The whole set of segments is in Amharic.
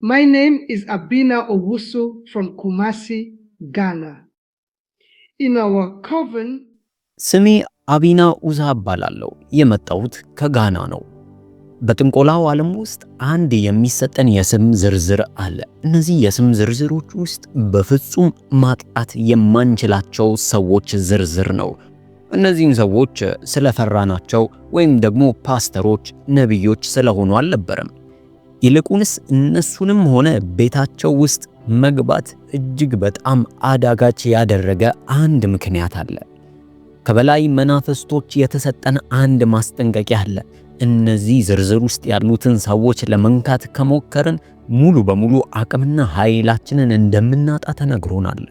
My name is Abina Owusu from Kumasi, Ghana. In our coven, ስሜ አቢና ኡዛ እባላለሁ። የመጣሁት ከጋና ነው። በጥንቆላው ዓለም ውስጥ አንድ የሚሰጠን የስም ዝርዝር አለ። እነዚህ የስም ዝርዝሮች ውስጥ በፍጹም ማጣት የማንችላቸው ሰዎች ዝርዝር ነው። እነዚህን ሰዎች ስለፈራናቸው ወይም ደግሞ ፓስተሮች፣ ነብዮች ስለሆኑ አልነበረም። ይልቁንስ እነሱንም ሆነ ቤታቸው ውስጥ መግባት እጅግ በጣም አዳጋች ያደረገ አንድ ምክንያት አለ። ከበላይ መናፍስቶች የተሰጠን አንድ ማስጠንቀቂያ አለ። እነዚህ ዝርዝር ውስጥ ያሉትን ሰዎች ለመንካት ከሞከርን ሙሉ በሙሉ አቅምና ኃይላችንን እንደምናጣ ተነግሮናል።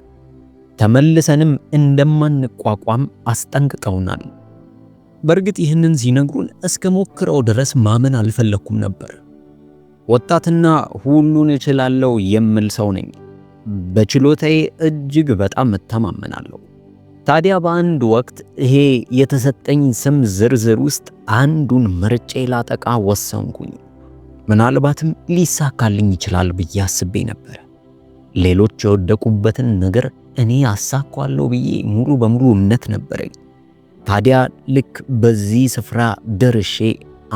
ተመልሰንም እንደማንቋቋም አስጠንቅቀውናል። በእርግጥ ይህንን ሲነግሩን እስከ ሞክረው ድረስ ማመን አልፈለኩም ነበር። ወጣትና ሁሉን እችላለሁ የምል ሰው ነኝ። በችሎታዬ እጅግ በጣም እተማመናለሁ። ታዲያ በአንድ ወቅት ይሄ የተሰጠኝ ስም ዝርዝር ውስጥ አንዱን መርጬ ላጠቃ ወሰንኩኝ። ምናልባትም ሊሳካልኝ ይችላል ብዬ አስቤ ነበር። ሌሎች የወደቁበትን ነገር እኔ አሳካዋለሁ ብዬ ሙሉ በሙሉ እምነት ነበረኝ። ታዲያ ልክ በዚህ ስፍራ ደርሼ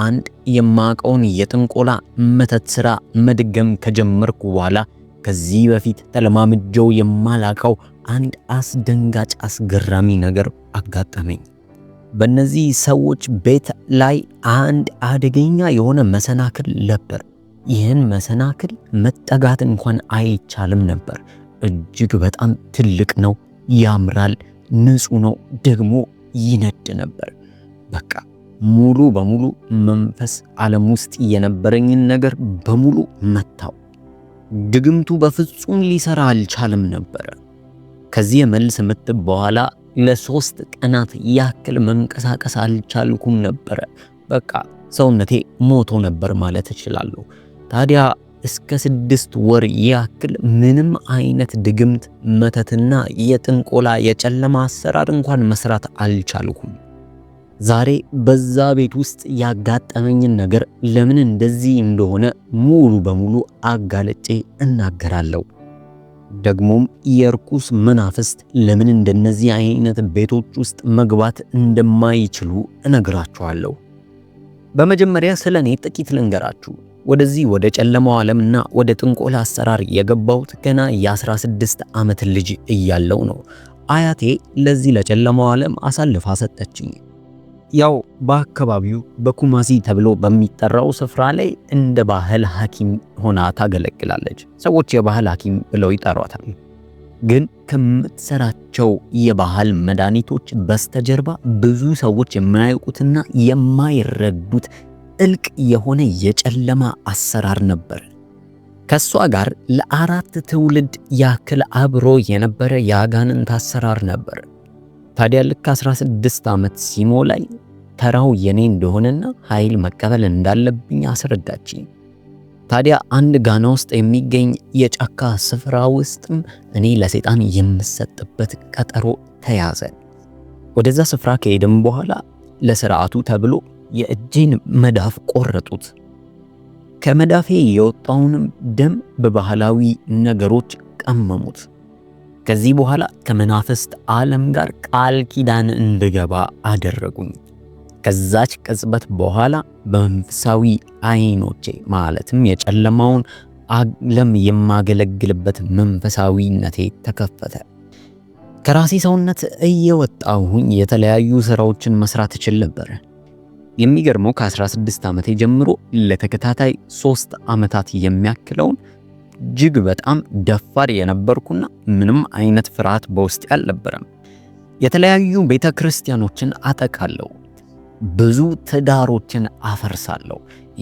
አንድ የማቀውን የጥንቆላ መተት ሥራ መድገም ከጀመርኩ በኋላ ከዚህ በፊት ተለማምጀው የማላቀው አንድ አስደንጋጭ አስገራሚ ነገር አጋጠመኝ። በእነዚህ ሰዎች ቤት ላይ አንድ አደገኛ የሆነ መሰናክል ነበር። ይህን መሰናክል መጠጋት እንኳን አይቻልም ነበር። እጅግ በጣም ትልቅ ነው፣ ያምራል፣ ንጹህ ነው፣ ደግሞ ይነድ ነበር። በቃ ሙሉ በሙሉ መንፈስ ዓለም ውስጥ የነበረኝን ነገር በሙሉ መታው። ድግምቱ በፍጹም ሊሰራ አልቻለም ነበር። ከዚህ የመልስ ምት በኋላ ለ3 ቀናት ያክል መንቀሳቀስ አልቻልኩም ነበር። በቃ ሰውነቴ ሞቶ ነበር ማለት እችላለሁ። ታዲያ እስከ 6 ወር ያክል ምንም አይነት ድግምት፣ መተትና የጥንቆላ የጨለማ አሰራር እንኳን መስራት አልቻልኩም። ዛሬ በዛ ቤት ውስጥ ያጋጠመኝን ነገር ለምን እንደዚህ እንደሆነ ሙሉ በሙሉ አጋለጬ እናገራለሁ። ደግሞም የርኩስ መናፍስት ለምን እንደነዚህ አይነት ቤቶች ውስጥ መግባት እንደማይችሉ እነግራችኋለሁ። በመጀመሪያ ስለኔ ጥቂት ልንገራችሁ። ወደዚህ ወደ ጨለማው ዓለምና ወደ ጥንቆላ አሰራር የገባሁት ገና የ16 ዓመት ልጅ እያለው ነው። አያቴ ለዚህ ለጨለማው ዓለም አሳልፋ ሰጠችኝ። ያው በአካባቢው በኩማሲ ተብሎ በሚጠራው ስፍራ ላይ እንደ ባህል ሐኪም ሆና ታገለግላለች። ሰዎች የባህል ሐኪም ብለው ይጠሯታል። ግን ከምትሰራቸው የባህል መድኃኒቶች በስተጀርባ ብዙ ሰዎች የማያውቁትና የማይረዱት ጥልቅ የሆነ የጨለማ አሰራር ነበር። ከሷ ጋር ለ4 ትውልድ ያክል አብሮ የነበረ የአጋንንት አሰራር ነበር። ታዲያ ልክ 16 ዓመት ሲሞላኝ ተራው የኔ እንደሆነና ኃይል መቀበል እንዳለብኝ አስረዳችኝ። ታዲያ አንድ ጋና ውስጥ የሚገኝ የጫካ ስፍራ ውስጥም እኔ ለሰይጣን የምሰጥበት ቀጠሮ ተያዘ። ወደዛ ስፍራ ከሄድም በኋላ ለሥርዓቱ ተብሎ የእጄን መዳፍ ቆረጡት። ከመዳፌ የወጣውንም ደም በባህላዊ ነገሮች ቀመሙት። ከዚህ በኋላ ከመናፍስት ዓለም ጋር ቃል ኪዳን እንድገባ አደረጉኝ። ከዛች ቅጽበት በኋላ በመንፈሳዊ አይኖቼ ማለትም የጨለማውን ዓለም የማገለግልበት መንፈሳዊነቴ ተከፈተ። ከራሴ ሰውነት እየወጣሁኝ የተለያዩ ስራዎችን መስራት እችል ነበር። የሚገርመው ከ16 ዓመቴ ጀምሮ ለተከታታይ 3 ዓመታት የሚያክለውን እጅግ በጣም ደፋር የነበርኩና ምንም አይነት ፍርሃት በውስጤ አልነበረም። የተለያዩ ቤተክርስቲያኖችን አጠቃለሁ፣ ብዙ ትዳሮችን አፈርሳለሁ፣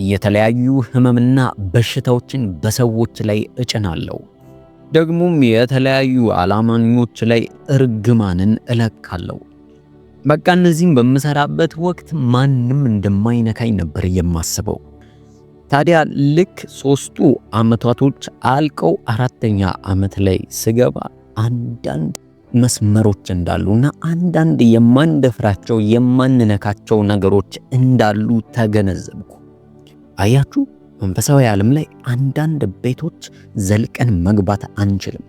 የተለያዩ ህመምና በሽታዎችን በሰዎች ላይ እጭናለሁ። ደግሞም የተለያዩ አላማኞች ላይ እርግማንን እለቃለሁ። በቃ እነዚህም በምሰራበት ወቅት ማንም እንደማይነካኝ ነበር የማስበው። ታዲያ ልክ 3ቱ ዓመታቶች አልቀው 4ኛ ዓመት ላይ ስገባ አንዳንድ መስመሮች እንዳሉና አንዳንድ የማንደፍራቸው የማንነካቸው ነገሮች እንዳሉ ተገነዘብኩ። አያችሁ፣ መንፈሳዊ ዓለም ላይ አንዳንድ ቤቶች ዘልቀን መግባት አንችልም።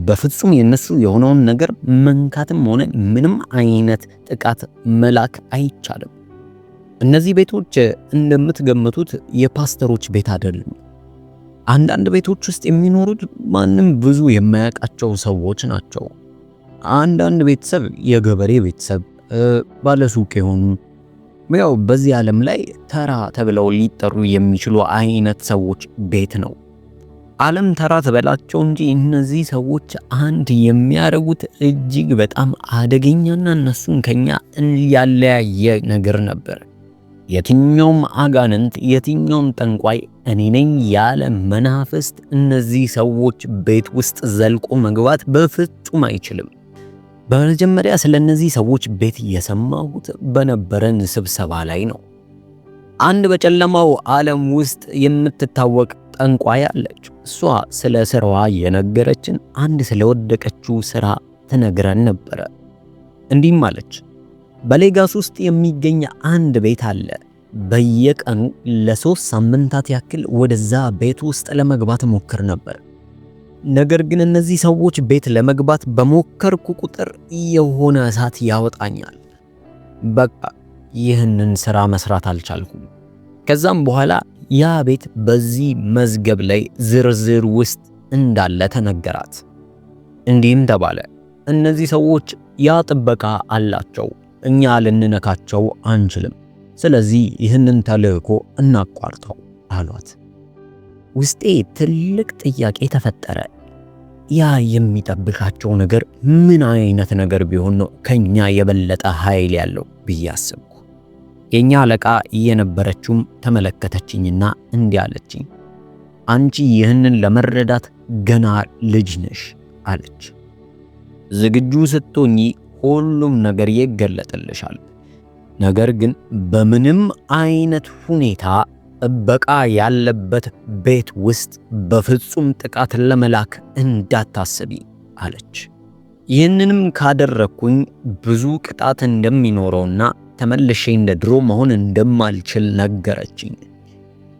በፍጹም የነሱ የሆነውን ነገር መንካትም ሆነ ምንም አይነት ጥቃት መላክ አይቻልም። እነዚህ ቤቶች እንደምትገምቱት የፓስተሮች ቤት አይደሉም። አንዳንድ ቤቶች ውስጥ የሚኖሩት ማንም ብዙ የማያውቃቸው ሰዎች ናቸው። አንዳንድ ቤተሰብ የገበሬ ቤተሰብ፣ ባለሱቅ የሆኑ ያው በዚህ ዓለም ላይ ተራ ተብለው ሊጠሩ የሚችሉ አይነት ሰዎች ቤት ነው። ዓለም ተራ ተበላቸው እንጂ እነዚህ ሰዎች አንድ የሚያደርጉት እጅግ በጣም አደገኛና እነሱን ከኛ ያለያየ ነገር ነበር። የትኛውም አጋንንት፣ የትኛውም ጠንቋይ እኔ ነኝ ያለ መናፍስት እነዚህ ሰዎች ቤት ውስጥ ዘልቆ መግባት በፍጹም አይችልም። በመጀመሪያ ስለነዚህ ሰዎች ቤት የሰማሁት በነበረን ስብሰባ ላይ ነው። አንድ በጨለማው ዓለም ውስጥ የምትታወቅ ጠንቋይ አለች። እሷ ስለ ስራዋ የነገረችን አንድ ስለወደቀችው ስራ ትነግረን ነበረ። እንዲህም አለች፣ በሌጋስ ውስጥ የሚገኝ አንድ ቤት አለ። በየቀኑ ለ3 ሳምንታት ያክል ወደዛ ቤት ውስጥ ለመግባት ሞክር ነበር። ነገር ግን እነዚህ ሰዎች ቤት ለመግባት በሞከርኩ ቁጥር የሆነ እሳት ያወጣኛል። በቃ ይህንን ስራ መስራት አልቻልኩም። ከዛም በኋላ ያ ቤት በዚህ መዝገብ ላይ ዝርዝር ውስጥ እንዳለ ተነገራት። እንዲህም ተባለ፣ እነዚህ ሰዎች ያ ጥበቃ አላቸው፣ እኛ ልንነካቸው አንችልም። ስለዚህ ይህንን ተልእኮ እናቋርጠው አሏት። ውስጤ ትልቅ ጥያቄ ተፈጠረ። ያ የሚጠብቃቸው ነገር ምን አይነት ነገር ቢሆን ነው ከኛ የበለጠ ኃይል ያለው ብዬ አሰብኩ። የኛ አለቃ የነበረችውም ተመለከተችኝና እንዲህ አለችኝ፣ አንቺ ይህንን ለመረዳት ገና ልጅ ነሽ አለች። ዝግጁ ስትሆኚ ሁሉም ነገር ይገለጥልሻል። ነገር ግን በምንም አይነት ሁኔታ ጥበቃ ያለበት ቤት ውስጥ በፍጹም ጥቃት ለመላክ እንዳታስቢ አለች። ይህንንም ካደረኩኝ ብዙ ቅጣት እንደሚኖረውና ተመልሼ እንደ ድሮ መሆን እንደማልችል ነገረችኝ።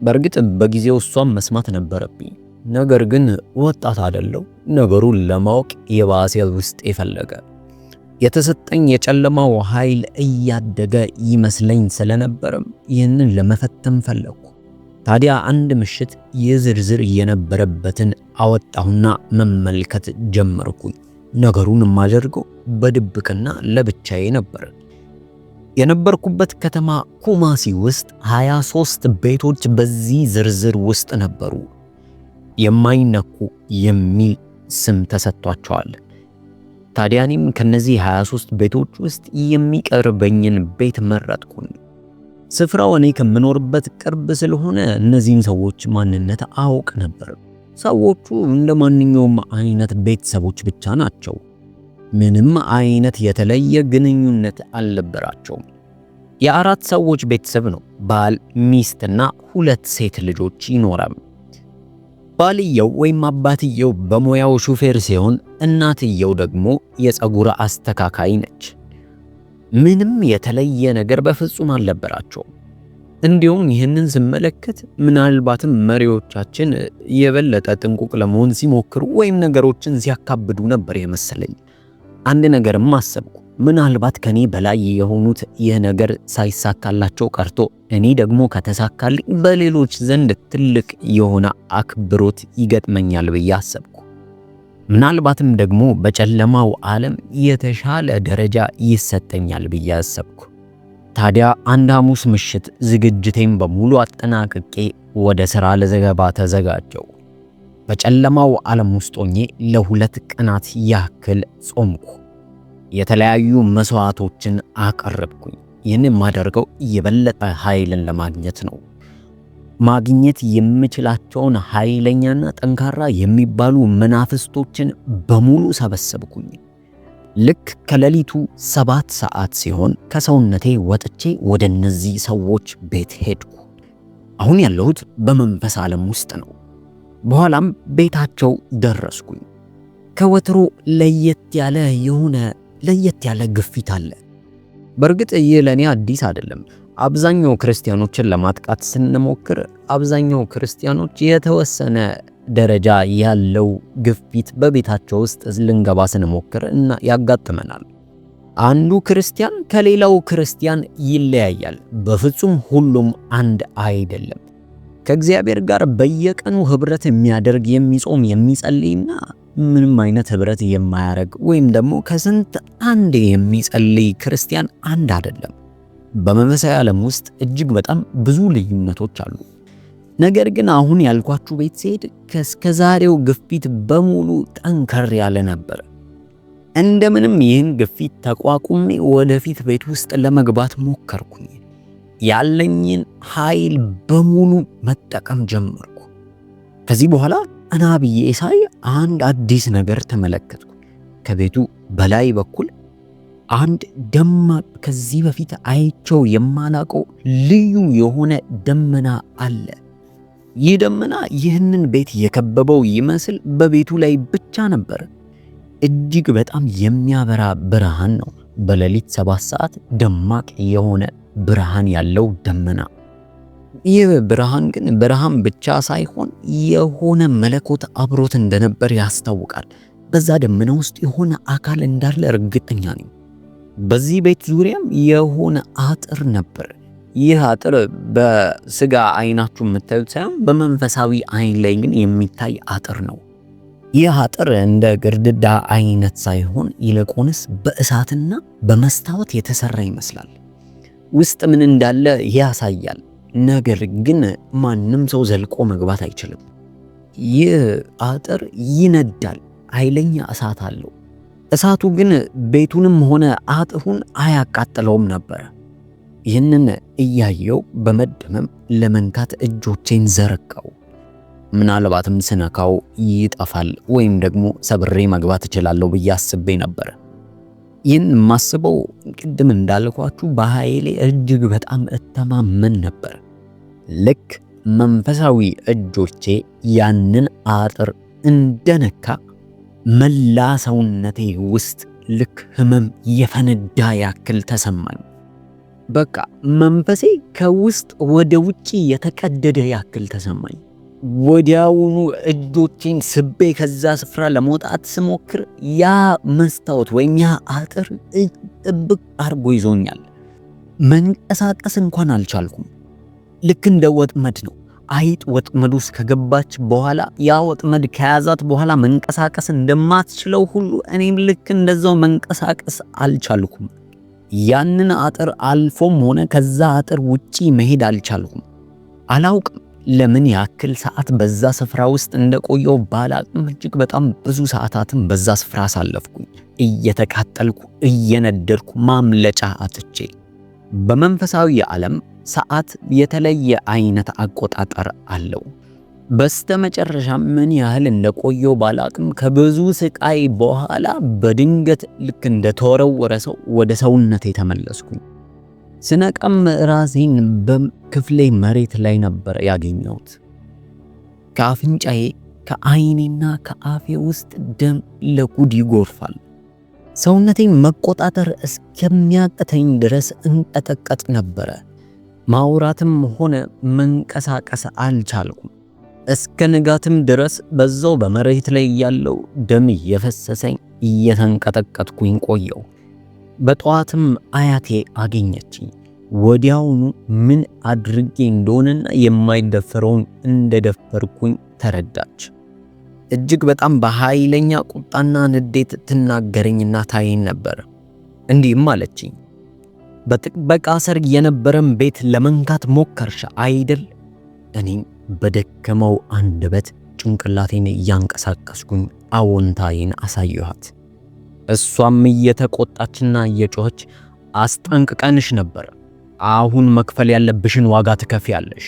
በእርግጥ በጊዜው እሷም መስማት ነበረብኝ። ነገር ግን ወጣት አይደለው። ነገሩን ለማወቅ የባሰ ውስጥ የፈለገ የተሰጠኝ የጨለማው ኃይል እያደገ ይመስለኝ ስለነበረም ይህንን ለመፈተን ፈለኩ። ታዲያ አንድ ምሽት የዝርዝር የነበረበትን አወጣሁና መመልከት ጀመርኩኝ። ነገሩን የማደርገው በድብቅና ለብቻዬ ነበር። የነበርኩበት ከተማ ኩማሲ ውስጥ 23 ቤቶች በዚህ ዝርዝር ውስጥ ነበሩ። የማይነኩ የሚል ስም ተሰጥቷቸዋል። ታዲያ እኔም ከነዚህ 23 ቤቶች ውስጥ የሚቀርበኝን ቤት መረጥኩኝ። ስፍራው እኔ ከምኖርበት ቅርብ ስለሆነ እነዚህን ሰዎች ማንነት አውቅ ነበር። ሰዎቹ እንደ ማንኛውም አይነት ቤተሰቦች ብቻ ናቸው። ምንም አይነት የተለየ ግንኙነት አልነበራቸውም። የአራት ሰዎች ቤተሰብ ነው። ባል፣ ሚስትና 2 ሴት ልጆች ይኖራሉ። ባልየው ወይም አባትየው በሙያው ሹፌር ሲሆን እናትየው ደግሞ የፀጉር አስተካካይ ነች። ምንም የተለየ ነገር በፍጹም አልነበራቸውም። እንዲሁም ይህንን ስመለከት ምናልባትም መሪዎቻችን የበለጠ ጥንቁቅ ለመሆን ሲሞክሩ ወይም ነገሮችን ሲያካብዱ ነበር የመሰለኝ። አንድ ነገርም አሰብኩ። ምናልባት ከኔ በላይ የሆኑት ይህ ነገር ሳይሳካላቸው ቀርቶ እኔ ደግሞ ከተሳካልኝ በሌሎች ዘንድ ትልቅ የሆነ አክብሮት ይገጥመኛል ብዬ አሰብኩ። ምናልባትም ደግሞ በጨለማው ዓለም የተሻለ ደረጃ ይሰጠኛል ብዬ አሰብኩ። ታዲያ አንድ ሐሙስ ምሽት ዝግጅቴን በሙሉ አጠናቅቄ ወደ ሥራ ለዘገባ ተዘጋጀው። በጨለማው ዓለም ውስጥ ሆኜ ለ2 ቀናት ያክል ጾምኩ። የተለያዩ መስዋዕቶችን አቀረብኩኝ። ይህን የማደርገው የበለጠ ኃይልን ለማግኘት ነው። ማግኘት የምችላቸውን ኃይለኛና ጠንካራ የሚባሉ መናፍስቶችን በሙሉ ሰበሰብኩኝ። ልክ ከሌሊቱ 7 ሰዓት ሲሆን ከሰውነቴ ወጥቼ ወደ እነዚህ ሰዎች ቤት ሄድኩ። አሁን ያለሁት በመንፈስ ዓለም ውስጥ ነው። በኋላም ቤታቸው ደረስኩኝ። ከወትሮ ለየት ያለ ግፊት አለ። በእርግጥ ይህ ለኔ አዲስ አይደለም። አብዛኛው ክርስቲያኖችን ለማጥቃት ስንሞክር አብዛኛው ክርስቲያኖች የተወሰነ ደረጃ ያለው ግፊት በቤታቸው ውስጥ ልንገባ ስንሞክር እና ያጋጥመናል። አንዱ ክርስቲያን ከሌላው ክርስቲያን ይለያያል። በፍጹም ሁሉም አንድ አይደለም። ከእግዚአብሔር ጋር በየቀኑ ህብረት የሚያደርግ የሚጾም የሚጸልይና ምንም አይነት ህብረት የማያደርግ ወይም ደግሞ ከስንት አንድ የሚጸልይ ክርስቲያን አንድ አይደለም። በመንፈሳዊ ዓለም ውስጥ እጅግ በጣም ብዙ ልዩነቶች አሉ። ነገር ግን አሁን ያልኳችሁ ቤት ሲሄድ ከእስከዛሬው ግፊት በሙሉ ጠንከር ያለ ነበር። እንደምንም ይህን ግፊት ተቋቁሜ ወደፊት ቤት ውስጥ ለመግባት ሞከርኩኝ። ያለኝን ኃይል በሙሉ መጠቀም ጀመርኩ። ከዚህ በኋላ ቀና ብዬ ሳይ አንድ አዲስ ነገር ተመለከትኩ። ከቤቱ በላይ በኩል አንድ ደማቅ ከዚህ በፊት አይቼው የማላቀው ልዩ የሆነ ደመና አለ። ይህ ደመና ይህንን ቤት የከበበው ይመስል በቤቱ ላይ ብቻ ነበር። እጅግ በጣም የሚያበራ ብርሃን ነው። በሌሊት 7 ሰዓት ደማቅ የሆነ ብርሃን ያለው ደመና። ይህ ብርሃን ግን ብርሃን ብቻ ሳይሆን የሆነ መለኮት አብሮት እንደነበር ያስታውቃል። በዛ ደመና ውስጥ የሆነ አካል እንዳለ እርግጠኛ ነኝ። በዚህ ቤት ዙሪያም የሆነ አጥር ነበር። ይህ አጥር በስጋ አይናችሁ የምታዩት ሳይሆን በመንፈሳዊ አይን ላይ ግን የሚታይ አጥር ነው። ይህ አጥር እንደ ግድግዳ አይነት ሳይሆን ይልቁንስ በእሳትና በመስታወት የተሰራ ይመስላል። ውስጥ ምን እንዳለ ያሳያል። ነገር ግን ማንም ሰው ዘልቆ መግባት አይችልም። ይህ አጥር ይነዳል፣ ኃይለኛ እሳት አለው። እሳቱ ግን ቤቱንም ሆነ አጥሩን አያቃጥለውም ነበር። ይህንን እያየው በመደመም ለመንካት እጆቼን ዘረጋው። ምናልባትም ስነካው ይጠፋል ወይም ደግሞ ሰብሬ መግባት እችላለሁ ብዬ አስቤ ነበር። ይህን ማስበው ቅድም እንዳልኳችሁ በኃይሌ እጅግ በጣም እተማመን ነበር። ልክ መንፈሳዊ እጆቼ ያንን አጥር እንደነካ መላ ሰውነቴ ውስጥ ልክ ህመም የፈነዳ ያክል ተሰማኝ። በቃ መንፈሴ ከውስጥ ወደ ውጪ የተቀደደ ያክል ተሰማኝ። ወዲያውኑ እጆቼን ስቤ ከዛ ስፍራ ለመውጣት ስሞክር ያ መስታወት ወይም ያ አጥር ጥብቅ አርጎ ይዞኛል። መንቀሳቀስ እንኳን አልቻልኩም። ልክ እንደ ወጥመድ ነው። አይጥ ወጥመድ ውስጥ ከገባች በኋላ ያ ወጥመድ ከያዛት በኋላ መንቀሳቀስ እንደማትችለው ሁሉ እኔም ልክ እንደዛው መንቀሳቀስ አልቻልኩም። ያንን አጥር አልፎም ሆነ ከዛ አጥር ውጪ መሄድ አልቻልኩም። አላውቅም ለምን ያክል ሰዓት በዛ ስፍራ ውስጥ እንደቆየው ባላቅም እጅግ በጣም ብዙ ሰዓታትን በዛ ስፍራ አሳለፍኩኝ። እየተቃጠልኩ እየነደድኩ ማምለጫ አጥቼ። በመንፈሳዊ ዓለም ሰዓት የተለየ አይነት አቆጣጠር አለው። በስተመጨረሻ ምን ያህል እንደቆየው ባላቅም ከብዙ ስቃይ በኋላ በድንገት ልክ እንደተወረወረ ሰው ወደ ሰውነቴ ተመለስኩኝ። ስነቃም ራሴን በክፍሌ መሬት ላይ ነበር ያገኘሁት። ከአፍንጫዬ ከአይኔና ከአፌ ውስጥ ደም ለጉድ ይጎርፋል። ሰውነቴን መቆጣጠር እስከሚያቅተኝ ድረስ እንቀጠቀጥ ነበረ። ማውራትም ሆነ መንቀሳቀስ አልቻልኩም። እስከ ንጋትም ድረስ በዛው በመሬት ላይ ያለው ደም እየፈሰሰኝ እየተንቀጠቀጥኩኝ ቆየው። በጠዋትም አያቴ አገኘችኝ። ወዲያውኑ ምን አድርጌ እንደሆነና የማይደፈረውን እንደደፈርኩኝ ተረዳች። እጅግ በጣም በኃይለኛ ቁጣና ንዴት ትናገረኝና ታየኝ ነበር። እንዲህም አለችኝ፣ በጥበቃ ስር የነበረን ቤት ለመንካት ሞከርሽ አይደል? እኔም በደከመው አንደበት ጭንቅላቴን እያንቀሳቀስኩኝ አዎንታዬን አሳየኋት። እሷም እየተቆጣችና እየጮኸች አስጠንቅቀንሽ ነበር፣ አሁን መክፈል ያለብሽን ዋጋ ትከፍያለሽ።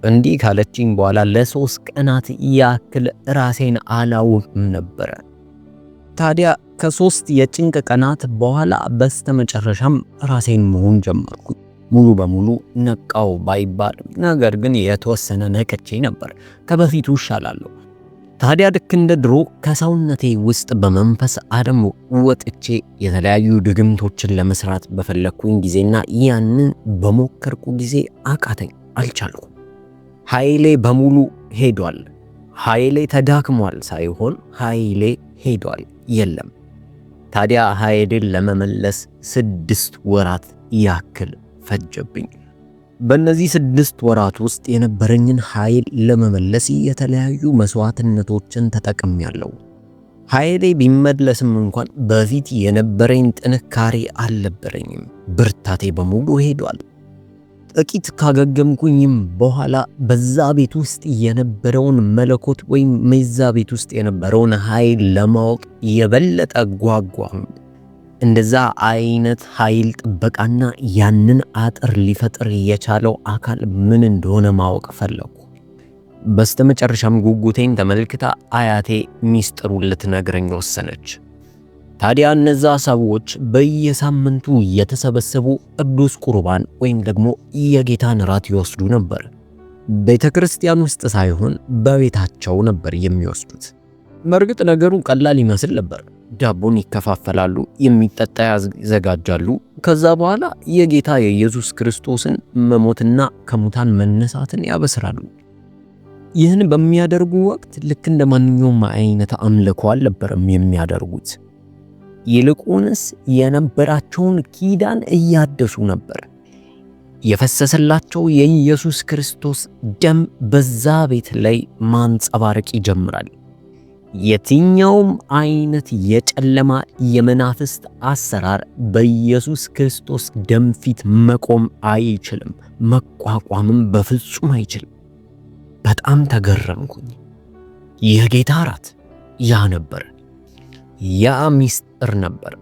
እንዲህ ካለችኝ በኋላ ለ3 ቀናት ያክል ራሴን አላውቅም ነበር። ታዲያ ከ3 የጭንቅ ቀናት በኋላ በስተመጨረሻም ራሴን መሆን ጀመርኩ። ሙሉ በሙሉ ነቃው ባይባልም ነገር ግን የተወሰነ ነቅቼ ነበር። ከበፊቱ እሻላለሁ። ታዲያ ልክ እንደ ድሮ ከሰውነቴ ውስጥ በመንፈስ ዓለም ወጥቼ የተለያዩ ድግምቶችን ለመስራት በፈለኩኝ ጊዜና ያንን በሞከርኩ ጊዜ አቃተኝ፣ አልቻልኩም። ኃይሌ በሙሉ ሄዷል። ኃይሌ ተዳክሟል ሳይሆን ኃይሌ ሄዷል፣ የለም። ታዲያ ኃይሌን ለመመለስ 6 ወራት ያክል ፈጀብኝ። በእነዚህ 6 ወራት ውስጥ የነበረኝን ኃይል ለመመለስ የተለያዩ መስዋዕትነቶችን ተጠቅሜያለሁ። ኃይሌ ቢመለስም እንኳን በፊት የነበረኝ ጥንካሬ አልነበረኝም። ብርታቴ በሙሉ ሄዷል። ጥቂት ካገገምኩኝም በኋላ በዛ ቤት ውስጥ የነበረውን መለኮት ወይም በዛ ቤት ውስጥ የነበረውን ኃይል ለማወቅ የበለጠ ጓጓሁ። እንደዛ አይነት ኃይል ጥበቃና ያንን አጥር ሊፈጥር የቻለው አካል ምን እንደሆነ ማወቅ ፈለኩ። በስተመጨረሻም ጉጉቴን ተመልክታ አያቴ ሚስጥሩን ልትነግረኝ ወሰነች። ታዲያ እነዛ ሰዎች በየሳምንቱ የተሰበሰቡ ቅዱስ ቁርባን ወይም ደግሞ የጌታን ራት ይወስዱ ነበር። ቤተክርስቲያን ውስጥ ሳይሆን በቤታቸው ነበር የሚወስዱት። በእርግጥ ነገሩ ቀላል ይመስል ነበር። ዳቦን ይከፋፈላሉ፣ የሚጠጣ ያዘጋጃሉ። ከዛ በኋላ የጌታ የኢየሱስ ክርስቶስን መሞትና ከሙታን መነሳትን ያበስራሉ። ይህን በሚያደርጉ ወቅት ልክ እንደ ማንኛውም አይነት አምልኮ አልነበረም የሚያደርጉት። ይልቁንስ የነበራቸውን ኪዳን እያደሱ ነበር። የፈሰሰላቸው የኢየሱስ ክርስቶስ ደም በዛ ቤት ላይ ማንጸባረቅ ይጀምራል። የትኛውም አይነት የጨለማ የመናፍስት አሰራር በኢየሱስ ክርስቶስ ደም ፊት መቆም አይችልም፣ መቋቋምም በፍጹም አይችልም። በጣም ተገረምኩኝ። የጌታ ራት ያ ነበር፣ ያ ሚስጥር ነበር።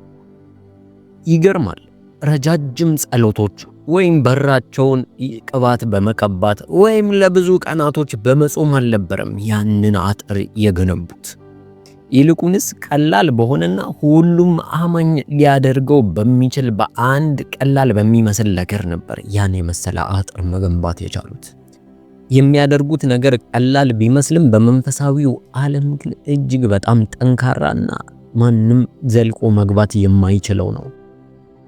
ይገርማል። ረጃጅም ጸሎቶች ወይም በራቸውን ቅባት በመቀባት ወይም ለብዙ ቀናቶች በመጾም አልነበረም ያንን አጥር የገነቡት። ይልቁንስ ቀላል በሆነና ሁሉም አማኝ ሊያደርገው በሚችል በአንድ ቀላል በሚመስል ነገር ነበር ያን የመሰለ አጥር መገንባት የቻሉት። የሚያደርጉት ነገር ቀላል ቢመስልም በመንፈሳዊው ዓለም ግን እጅግ በጣም ጠንካራና ማንም ዘልቆ መግባት የማይችለው ነው።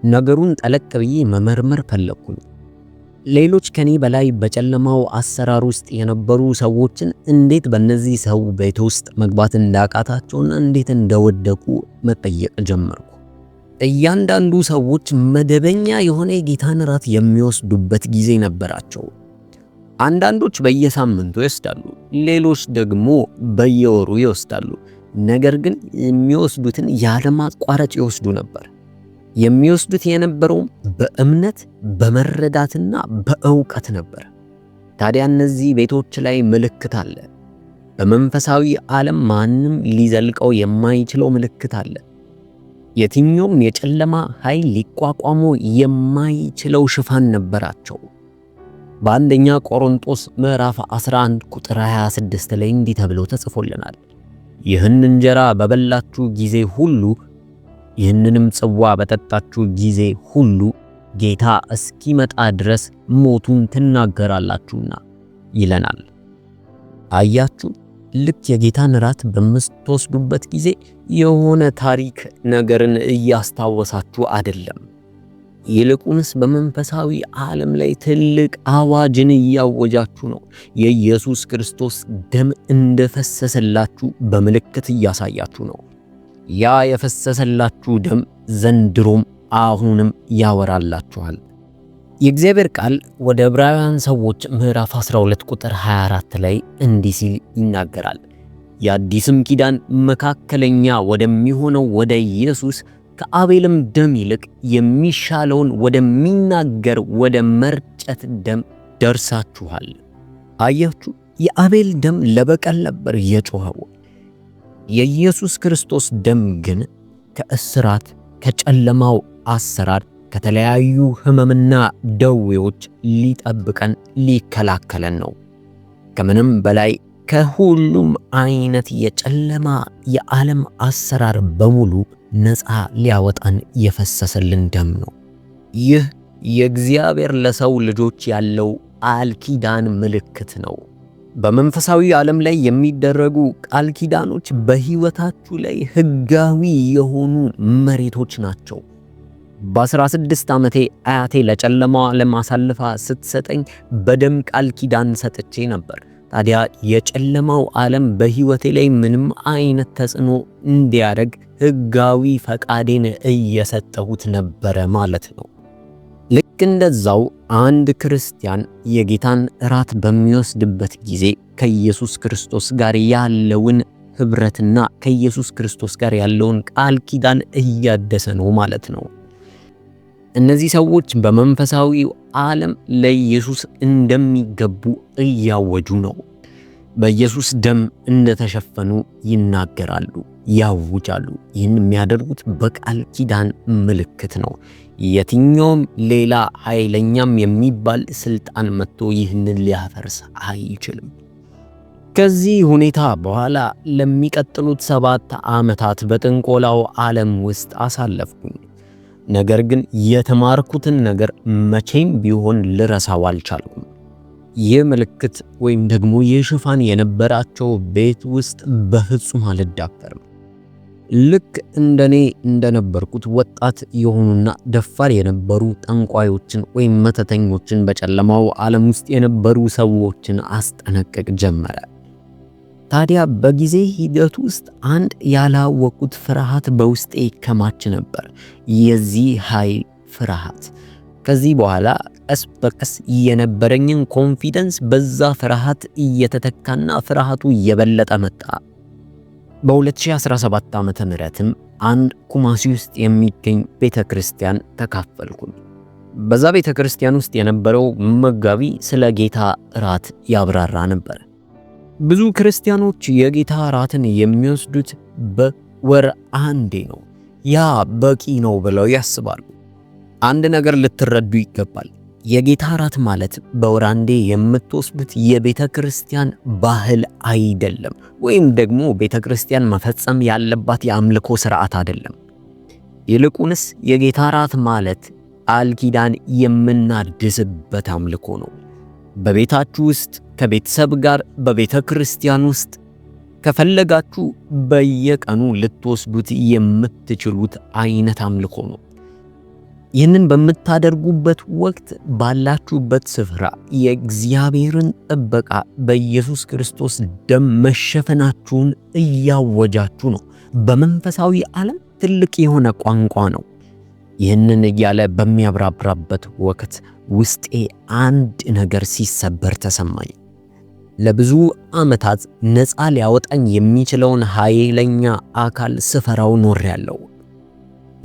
ነገሩን ጠለቅ ብዬ መመርመር ፈለኩኝ። ሌሎች ከኔ በላይ በጨለማው አሰራር ውስጥ የነበሩ ሰዎችን እንዴት በእነዚህ ሰው ቤት ውስጥ መግባት እንዳቃታቸውና እንዴት እንደወደቁ መጠየቅ ጀመርኩ። እያንዳንዱ ሰዎች መደበኛ የሆነ የጌታን ራት የሚወስዱበት ጊዜ ነበራቸው። አንዳንዶች በየሳምንቱ ይወስዳሉ፣ ሌሎች ደግሞ በየወሩ ይወስዳሉ። ነገር ግን የሚወስዱትን ያለማቋረጥ ይወስዱ ነበር። የሚወስዱት የነበረውም በእምነት በመረዳትና በእውቀት ነበር። ታዲያ እነዚህ ቤቶች ላይ ምልክት አለ። በመንፈሳዊ ዓለም ማንም ሊዘልቀው የማይችለው ምልክት አለ። የትኛውም የጨለማ ኃይል ሊቋቋመው የማይችለው ሽፋን ነበራቸው። በአንደኛ ቆሮንቶስ ምዕራፍ 11 ቁጥር 26 ላይ እንዲህ ተብሎ ተጽፎልናል። ይህን እንጀራ በበላችሁ ጊዜ ሁሉ ይህንንም ጽዋ በጠጣችሁ ጊዜ ሁሉ ጌታ እስኪመጣ ድረስ ሞቱን ትናገራላችሁና ይለናል። አያችሁ፣ ልክ የጌታን ራት በምትወስዱበት ጊዜ የሆነ ታሪክ ነገርን እያስታወሳችሁ አይደለም። ይልቁንስ በመንፈሳዊ ዓለም ላይ ትልቅ አዋጅን እያወጃችሁ ነው። የኢየሱስ ክርስቶስ ደም እንደፈሰሰላችሁ በምልክት እያሳያችሁ ነው። ያ የፈሰሰላችሁ ደም ዘንድሮም አሁንም ያወራላችኋል። የእግዚአብሔር ቃል ወደ ዕብራውያን ሰዎች ምዕራፍ 12 ቁጥር 24 ላይ እንዲህ ሲል ይናገራል። የአዲስም ኪዳን መካከለኛ ወደሚሆነው ወደ ኢየሱስ ከአቤልም ደም ይልቅ የሚሻለውን ወደሚናገር ወደ መርጨት ደም ደርሳችኋል። አያችሁ፣ የአቤል ደም ለበቀል ነበር የጮኸው። የኢየሱስ ክርስቶስ ደም ግን ከእስራት፣ ከጨለማው አሰራር፣ ከተለያዩ ሕመምና ደዌዎች ሊጠብቀን ሊከላከለን ነው። ከምንም በላይ ከሁሉም አይነት የጨለማ የዓለም አሰራር በሙሉ ነፃ ሊያወጣን የፈሰሰልን ደም ነው። ይህ የእግዚአብሔር ለሰው ልጆች ያለው ቃል ኪዳን ምልክት ነው። በመንፈሳዊ ዓለም ላይ የሚደረጉ ቃል ኪዳኖች በሕይወታችሁ ላይ ሕጋዊ የሆኑ መሬቶች ናቸው። በ16 ዓመቴ አያቴ ለጨለማው ዓለም አሳልፋ ስትሰጠኝ በደም ቃል ኪዳን ሰጥቼ ነበር። ታዲያ የጨለማው ዓለም በሕይወቴ ላይ ምንም አይነት ተጽዕኖ እንዲያደርግ ሕጋዊ ፈቃዴን እየሰጠሁት ነበረ ማለት ነው። ልክ እንደዛው አንድ ክርስቲያን የጌታን እራት በሚወስድበት ጊዜ ከኢየሱስ ክርስቶስ ጋር ያለውን ኅብረትና ከኢየሱስ ክርስቶስ ጋር ያለውን ቃል ኪዳን እያደሰ ነው ማለት ነው። እነዚህ ሰዎች በመንፈሳዊው ዓለም ለኢየሱስ እንደሚገቡ እያወጁ ነው። በኢየሱስ ደም እንደተሸፈኑ ይናገራሉ፣ ያውጃሉ። ይህን የሚያደርጉት በቃል ኪዳን ምልክት ነው። የትኛውም ሌላ ኃይለኛም የሚባል ስልጣን መጥቶ ይህንን ሊያፈርስ አይችልም። ከዚህ ሁኔታ በኋላ ለሚቀጥሉት 7 ዓመታት በጥንቆላው ዓለም ውስጥ አሳለፍኩኝ። ነገር ግን የተማርኩትን ነገር መቼም ቢሆን ልረሳው አልቻልኩም። ይህ ምልክት ወይም ደግሞ ይህ ሽፋን የነበራቸው ቤት ውስጥ በፍጹም አልዳፈርም። ልክ እንደኔ እንደነበርኩት ወጣት የሆኑና ደፋር የነበሩ ጠንቋዮችን ወይም መተተኞችን በጨለማው ዓለም ውስጥ የነበሩ ሰዎችን አስጠነቅቅ ጀመረ። ታዲያ በጊዜ ሂደት ውስጥ አንድ ያላወቁት ፍርሃት በውስጤ ይከማች ነበር። የዚህ ኃይል ፍርሃት። ከዚህ በኋላ ቀስ በቀስ የነበረኝን ኮንፊደንስ በዛ ፍርሃት እየተተካና ፍርሃቱ እየበለጠ መጣ። በ2017 ዓመተ ምህረትም አንድ ኩማሲ ውስጥ የሚገኝ ቤተክርስቲያን ተካፈልኩኝ። በዛ ቤተክርስቲያን ውስጥ የነበረው መጋቢ ስለ ጌታ እራት ያብራራ ነበር። ብዙ ክርስቲያኖች የጌታ እራትን የሚወስዱት በወር አንዴ ነው። ያ በቂ ነው ብለው ያስባሉ። አንድ ነገር ልትረዱ ይገባል። የጌታ እራት ማለት በወር አንዴ የምትወስዱት የቤተ ክርስቲያን ባህል አይደለም፣ ወይም ደግሞ ቤተ ክርስቲያን መፈጸም ያለባት የአምልኮ ስርዓት አይደለም። ይልቁንስ የጌታ እራት ማለት ቃል ኪዳን የምናድስበት አምልኮ ነው። በቤታችሁ ውስጥ ከቤተሰብ ጋር በቤተ ክርስቲያን ውስጥ ከፈለጋችሁ በየቀኑ ልትወስዱት የምትችሉት አይነት አምልኮ ነው። ይህንን በምታደርጉበት ወቅት ባላችሁበት ስፍራ የእግዚአብሔርን ጥበቃ በኢየሱስ ክርስቶስ ደም መሸፈናችሁን እያወጃችሁ ነው። በመንፈሳዊ ዓለም ትልቅ የሆነ ቋንቋ ነው። ይህንን እያለ በሚያብራራበት ወቅት ውስጤ አንድ ነገር ሲሰበር ተሰማኝ። ለብዙ ዓመታት ነፃ ሊያወጣኝ የሚችለውን ኃይለኛ አካል ስፈራው ኖሬያለሁ።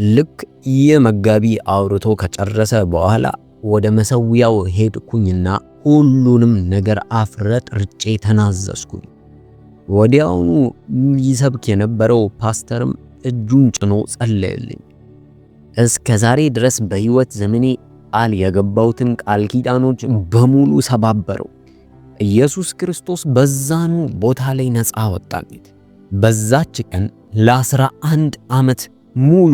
ልክ የመጋቢ አውርቶ ከጨረሰ በኋላ ወደ መሰዊያው ሄድኩኝና ሁሉንም ነገር አፍረጥርጬ ተናዘዝኩኝ። ወዲያውኑ ይሰብክ የነበረው ፓስተርም እጁን ጭኖ ጸለየልኝ። እስከ ዛሬ ድረስ በሕይወት ዘመኔ ቃል የገባሁትን ቃል ኪዳኖች በሙሉ ሰባበረው። ኢየሱስ ክርስቶስ በዛኑ ቦታ ላይ ነፃ አወጣኝ። በዛች ቀን ለ11 ዓመት ሙሉ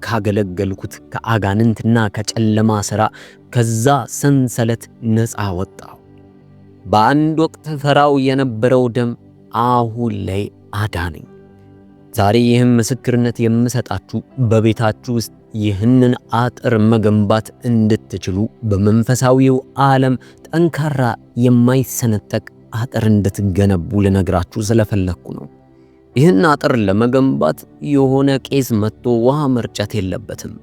ካገለገልኩት ከአጋንንትና ከጨለማ ሥራ ከዛ ሰንሰለት ነፃ ወጣሁ። በአንድ ወቅት ፈራው የነበረው ደም አሁን ላይ አዳነኝ። ዛሬ ይህን ምስክርነት የምሰጣችሁ በቤታችሁ ውስጥ ይህንን አጥር መገንባት እንድትችሉ በመንፈሳዊው ዓለም ጠንካራ የማይሰነጠቅ አጥር እንድትገነቡ ልነግራችሁ ስለፈለኩ ነው። ይህን አጥር ለመገንባት የሆነ ቄስ መጥቶ ውሃ መርጨት የለበትም፣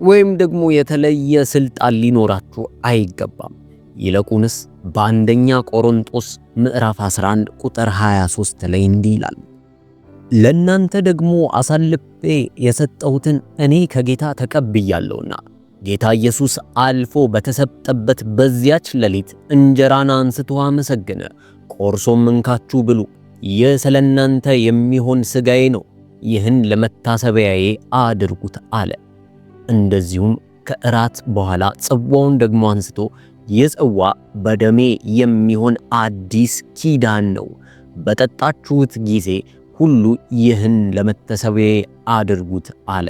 ወይም ደግሞ የተለየ ስልጣን ሊኖራችሁ አይገባም። ይልቁንስ በአንደኛ ቆሮንቶስ ምዕራፍ 11 ቁጥር 23 ላይ እንዲህ ይላል፣ ለእናንተ ደግሞ አሳልፌ የሰጠሁትን እኔ ከጌታ ተቀብያለሁና ጌታ ኢየሱስ አልፎ በተሰጠበት በዚያች ሌሊት እንጀራን አንስቶ አመሰገነ፣ ቆርሶም እንካችሁ ብሉ፣ ይህ ስለ እናንተ የሚሆን ሥጋዬ ነው፣ ይህን ለመታሰቢያዬ አድርጉት አለ። እንደዚሁም ከእራት በኋላ ጽዋውን ደግሞ አንስቶ ይህ ጽዋ በደሜ የሚሆን አዲስ ኪዳን ነው፣ በጠጣችሁት ጊዜ ሁሉ ይህን ለመታሰቢያዬ አድርጉት አለ።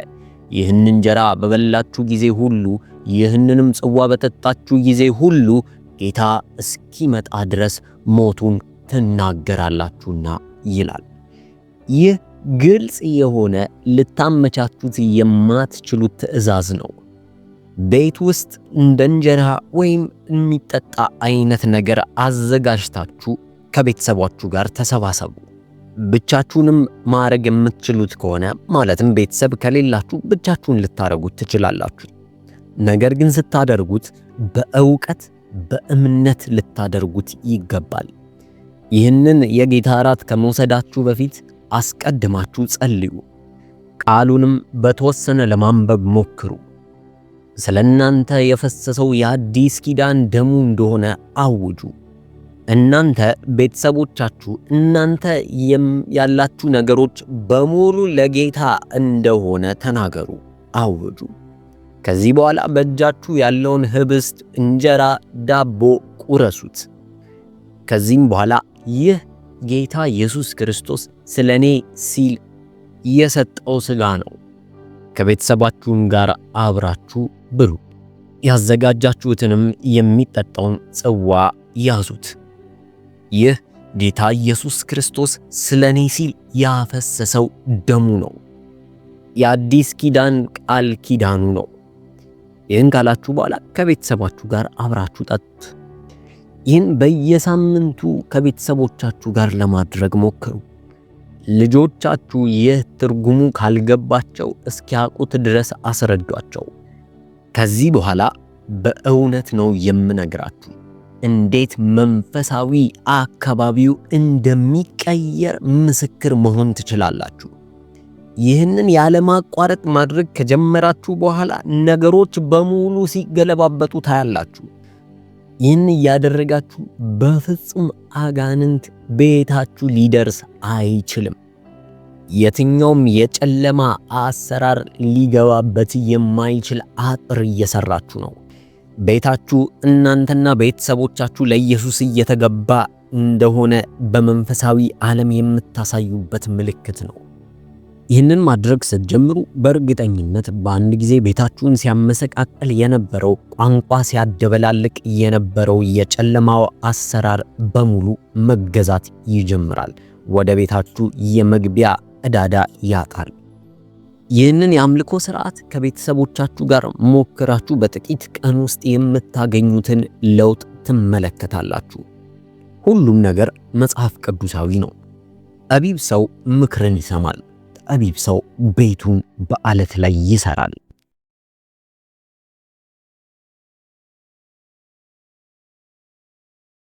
ይህን እንጀራ በበላችሁ ጊዜ ሁሉ ይህንንም ጽዋ በጠጣችሁ ጊዜ ሁሉ ጌታ እስኪመጣ ድረስ ሞቱን ትናገራላችሁና ይላል። ይህ ግልጽ የሆነ ልታመቻቹት የማትችሉት ትእዛዝ ነው። ቤት ውስጥ እንደ እንጀራ ወይም የሚጠጣ አይነት ነገር አዘጋጅታችሁ ከቤተሰባችሁ ጋር ተሰባሰቡ። ብቻችሁንም ማድረግ የምትችሉት ከሆነ ማለትም ቤተሰብ ከሌላችሁ ብቻችሁን ልታደርጉት ትችላላችሁ። ነገር ግን ስታደርጉት በእውቀት በእምነት ልታደርጉት ይገባል። ይህንን የጌታ እራት ከመውሰዳችሁ በፊት አስቀድማችሁ ጸልዩ። ቃሉንም በተወሰነ ለማንበብ ሞክሩ። ስለናንተ የፈሰሰው የአዲስ ኪዳን ደሙ እንደሆነ አውጁ። እናንተ ቤተሰቦቻችሁ፣ እናንተ ያላችሁ ነገሮች በሙሉ ለጌታ እንደሆነ ተናገሩ፣ አውጁ። ከዚህ በኋላ በእጃችሁ ያለውን ህብስት፣ እንጀራ፣ ዳቦ ቁረሱት። ከዚህም በኋላ ይህ ጌታ ኢየሱስ ክርስቶስ ስለኔ ሲል የሰጠው ሥጋ ነው፣ ከቤተሰባችሁም ጋር አብራችሁ ብሉ። ያዘጋጃችሁትንም የሚጠጣውን ጽዋ ያዙት። ይህ ጌታ ኢየሱስ ክርስቶስ ስለኔ ሲል ያፈሰሰው ደሙ ነው፣ የአዲስ ኪዳን ቃል ኪዳኑ ነው። ይህን ካላችሁ በኋላ ከቤተሰባችሁ ጋር አብራችሁ ጠጡት። ይህን በየሳምንቱ ከቤተሰቦቻችሁ ጋር ለማድረግ ሞክሩ። ልጆቻችሁ ይህ ትርጉሙ ካልገባቸው እስኪያውቁት ድረስ አስረዷቸው። ከዚህ በኋላ በእውነት ነው የምነግራችሁ እንዴት መንፈሳዊ አካባቢው እንደሚቀየር ምስክር መሆን ትችላላችሁ። ይህንን ያለማቋረጥ ማድረግ ከጀመራችሁ በኋላ ነገሮች በሙሉ ሲገለባበጡ ታያላችሁ። ይህን እያደረጋችሁ በፍጹም አጋንንት ቤታችሁ ሊደርስ አይችልም። የትኛውም የጨለማ አሰራር ሊገባበት የማይችል አጥር እየሰራችሁ ነው። ቤታችሁ እናንተና ቤተሰቦቻችሁ ለኢየሱስ እየተገባ እንደሆነ በመንፈሳዊ ዓለም የምታሳዩበት ምልክት ነው። ይህንን ማድረግ ስትጀምሩ በእርግጠኝነት በአንድ ጊዜ ቤታችሁን ሲያመሰቃቀል የነበረው፣ ቋንቋ ሲያደበላልቅ የነበረው የጨለማው አሰራር በሙሉ መገዛት ይጀምራል። ወደ ቤታችሁ የመግቢያ ዕዳዳ ያጣል። ይህንን የአምልኮ ሥርዓት ከቤተሰቦቻችሁ ጋር ሞክራችሁ በጥቂት ቀን ውስጥ የምታገኙትን ለውጥ ትመለከታላችሁ። ሁሉም ነገር መጽሐፍ ቅዱሳዊ ነው። ጠቢብ ሰው ምክርን ይሰማል። ጠቢብ ሰው ቤቱን በዓለት ላይ ይሰራል።